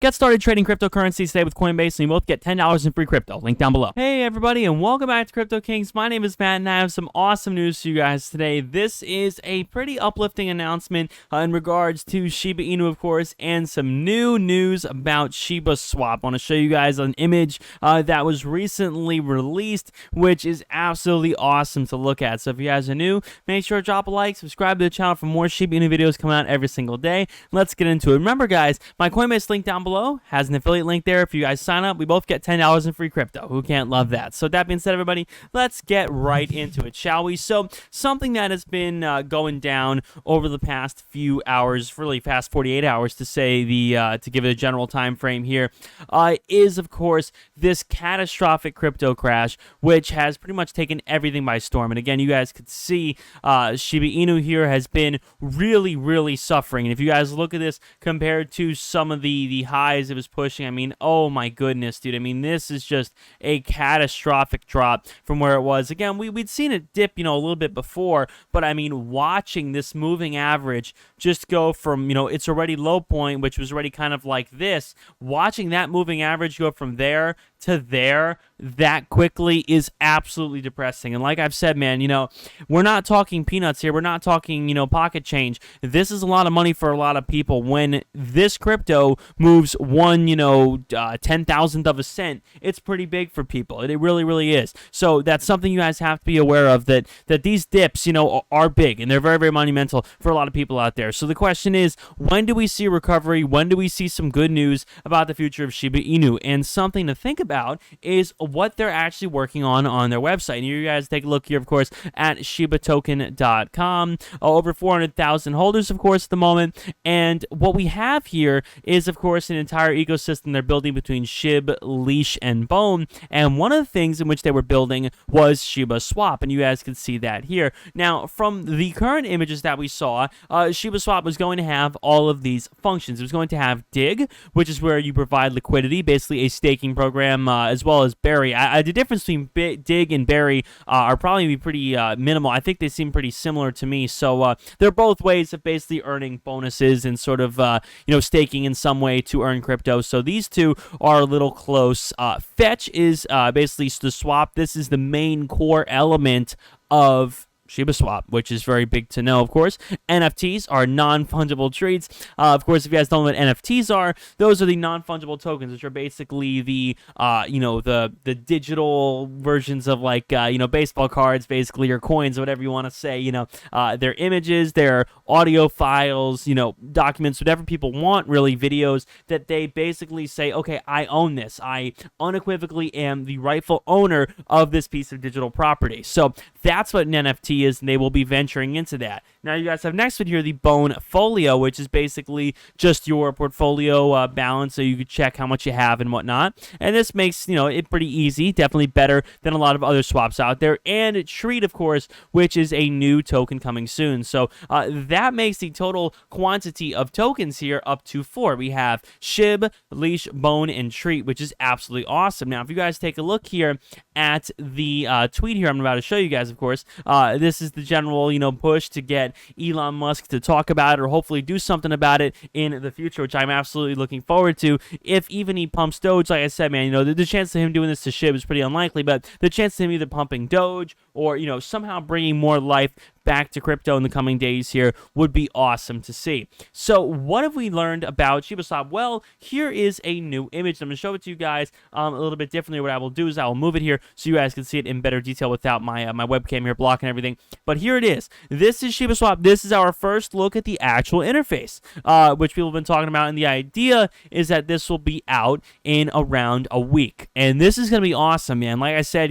Get started trading cryptocurrencies today with Coinbase, and you both get $10 in free crypto. Link down below. Hey, everybody, and welcome back to Crypto Kings. My name is Matt, and I have some awesome news for you guys today. This is a pretty uplifting announcement in regards to Shiba Inu, of course, and some new news about Shiba Swap. I want to show you guys an image that was recently released, which is absolutely awesome to look at. So if you guys are new, make sure to drop a like, subscribe to the channel for more Shiba Inu videos coming out every single day. Let's get into it. Remember, guys, my Coinbase link down below has an affiliate link there. If you guys sign up, we both get $10 in free crypto. Who can't love that? So that being said, everybody, let's get right into it, shall we? So something that has been going down over the past few hours, really past 48 hours to say to give it a general time frame here, is of course this catastrophic crypto crash, which has pretty much taken everything by storm. And again, you guys could see Shiba Inu here has been really suffering. And if you guys look at this compared to some of the highs it was pushing, I mean, oh my goodness, dude. I mean, this is just a catastrophic drop from where it was. Again, we'd seen it dip, a little bit before, but I mean, watching this moving average just go from, its already low point, which was already kind of like this, watching that moving average go from there to there that quickly is absolutely depressing. And like I've said, man, we're not talking peanuts here. We're not talking, pocket change. This is a lot of money for a lot of people. When this crypto moves one, 10,000th of a cent, it's pretty big for people. It really is. So that's something you guys have to be aware of, that these dips, are big, and they're very monumental for a lot of people out there. So the question is, when do we see recovery? When do we see some good news about the future of Shiba Inu? And something to think about is what they're actually working on their website. And you guys take a look here, of course, at shibatoken.com. Over 400,000 holders, of course, at the moment. And what we have here is, of course, an entire ecosystem they're building between Shib, Leash, and Bone. And one of the things in which they were building was Shiba Swap. And you guys can see that here. Now, from the current images that we saw, Shiba Swap was going to have all of these functions. It was going to have Dig, which is where you provide liquidity, basically a staking program, as well as Bury. The difference between Dig and Bury are probably pretty minimal. I think they seem pretty similar to me. So they're both ways of basically earning bonuses and sort of staking in some way to earn crypto. So these two are a little close. Fetch is basically the swap. This is the main core element of Shiba Swap, which is very big to know, of course. NFTs are non-fungible treats. Of course, if you guys don't know what NFTs are, those are the non-fungible tokens, which are basically the digital versions of like, baseball cards, basically, or coins, whatever you want to say. Their images, their audio files, documents, whatever people want, really, videos that they basically say, okay, I own this. I unequivocally am the rightful owner of this piece of digital property. So that's what an NFT is, and they will be venturing into that. Now, you guys have next one here, the Bone Folio, which is basically just your portfolio balance, so you can check how much you have and whatnot. And this makes, it pretty easy, definitely better than a lot of other swaps out there. And Treat, of course, which is a new token coming soon. So that makes the total quantity of tokens here up to 4. We have Shib, Leash, Bone, and Treat, which is absolutely awesome. Now, if you guys take a look here at the tweet here I'm about to show you guys, of course, this is the general, push to get Elon Musk to talk about it, or hopefully do something about it in the future, which I'm absolutely looking forward to. If even he pumps Doge, like I said, man, the chance of him doing this to Shib is pretty unlikely, but the chance of him either pumping Doge or, somehow bringing more life back to crypto in the coming days here would be awesome to see. So what have we learned about ShibaSwap? Well, here is a new image. I'm going to show it to you guys a little bit differently. What I will do is I will move it here so you guys can see it in better detail without my my webcam here blocking everything. But here it is. This is ShibaSwap. This is our first look at the actual interface, which people have been talking about. And the idea is that this will be out in around a week. And this is going to be awesome, man. Like I said,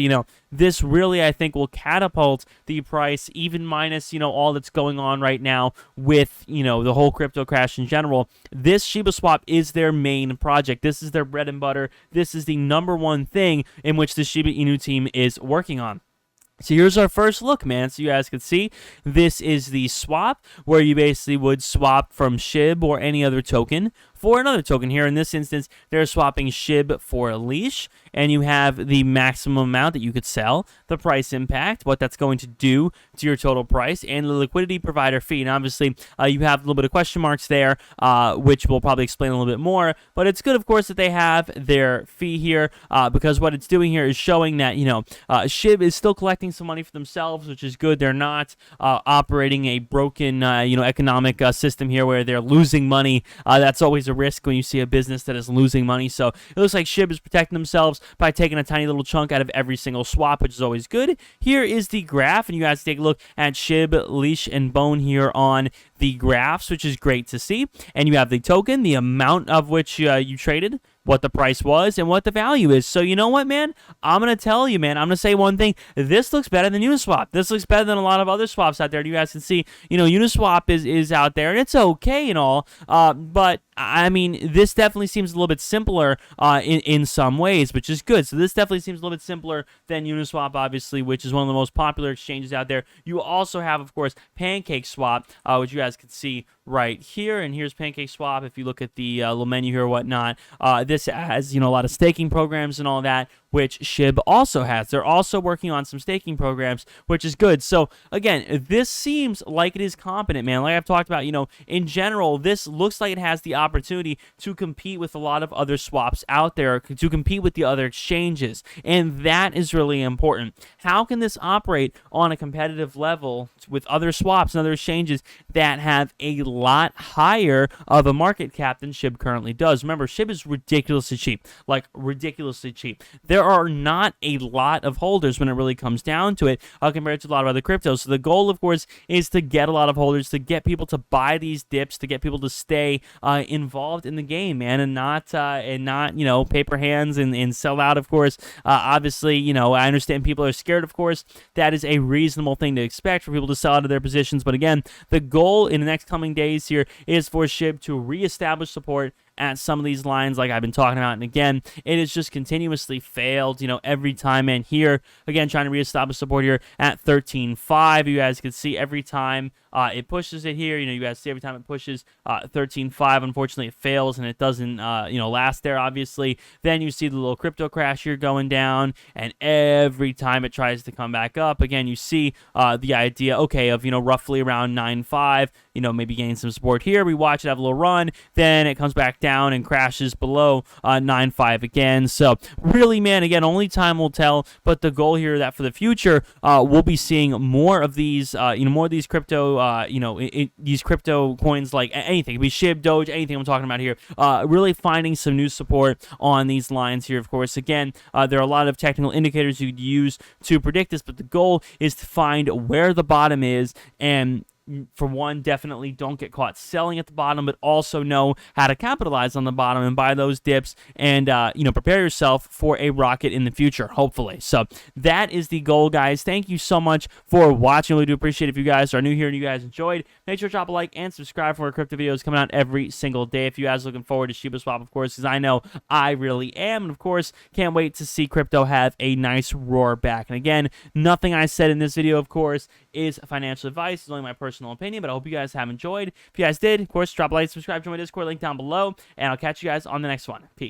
this really, I think, will catapult the price, even minus, all that's going on right now with, the whole crypto crash in general. This Shiba Swap is their main project. This is their bread and butter. This is the #1 thing in which the Shiba Inu team is working on. So here's our first look, man. So you guys can see this is the swap, where you basically would swap from SHIB or any other token for another token here. In this instance, they're swapping SHIB for a leash, and you have the maximum amount that you could sell, the price impact, what that's going to do to your total price, and the liquidity provider fee. And obviously, you have a little bit of question marks there, which we'll probably explain a little bit more. But it's good, of course, that they have their fee here, because what it's doing here is showing that, SHIB is still collecting some money for themselves, which is good. They're not operating a broken, economic system here where they're losing money. That's always a risk when you see a business that is losing money. So it looks like SHIB is protecting themselves by taking a tiny little chunk out of every single swap, which is always good. Here is the graph, and you guys take a look at SHIB, leash, and bone here on the graphs, which is great to see. And you have the token, the amount of which you traded, what the price was, and what the value is. So you know what, man? I'm going to tell you, man. I'm going to say one thing. This looks better than Uniswap. This looks better than a lot of other swaps out there. You guys can see, Uniswap is out there, and it's okay and all. But, I mean, this definitely seems a little bit simpler in some ways, which is good. So this definitely seems a little bit simpler than Uniswap, obviously, which is one of the most popular exchanges out there. You also have, of course, PancakeSwap, which you guys can see right here. And here's PancakeSwap. If you look at the little menu here or whatnot, this has, a lot of staking programs and all that, which SHIB also has. They're also working on some staking programs, which is good. So, again, this seems like it is competent, man. Like I've talked about, in general, this looks like it has the opportunity to compete with a lot of other swaps out there, to compete with the other exchanges, and that is really important. How can this operate on a competitive level with other swaps and other exchanges that have a lot higher of a market cap than SHIB currently does? Remember, SHIB is ridiculously cheap, like ridiculously cheap. There are not a lot of holders when it really comes down to it, compared to a lot of other cryptos. So the goal, of course, is to get a lot of holders, to get people to buy these dips, to get people to stay involved in the game, man, and not paper hands and sell out. Of course, obviously, I understand people are scared. Of course, that is a reasonable thing to expect for people to sell out of their positions. But again, the goal in the next coming days here is for SHIB to reestablish support at some of these lines like I've been talking about. And again, it has just continuously failed, every time. And here, again, trying to reestablish support here at 13.5. You guys can see every time it pushes it here, you guys see every time it pushes 13.5, unfortunately it fails and it doesn't, last there, obviously. Then you see the little crypto crash here going down, and every time it tries to come back up, again, you see the idea, okay, of, roughly around 9.5, maybe gaining some support here. We watch it have a little run, then it comes back down and crashes below 9.5 again. So really, man, again, only time will tell. But the goal here that for the future, we'll be seeing more of these, more of these crypto, these crypto coins, like anything. It could be SHIB, Doge, anything I'm talking about here. Really finding some new support on these lines here. Of course, again, there are a lot of technical indicators you could use to predict this, but the goal is to find where the bottom is, and for one, definitely don't get caught selling at the bottom, but also know how to capitalize on the bottom and buy those dips and, prepare yourself for a rocket in the future, hopefully. So that is the goal, guys. Thank you so much for watching. I really do appreciate it. If you guys are new here and you guys enjoyed, make sure to drop a like and subscribe for more crypto videos coming out every single day. If you guys are looking forward to ShibaSwap, of course, because I know I really am. And of course, can't wait to see crypto have a nice roar back. And again, nothing I said in this video, of course, is financial advice. It's only my personal opinion, but I hope you guys have enjoyed. If you guys did, of course, drop a like, subscribe, join my Discord, link down below, and I'll catch you guys on the next one. Peace.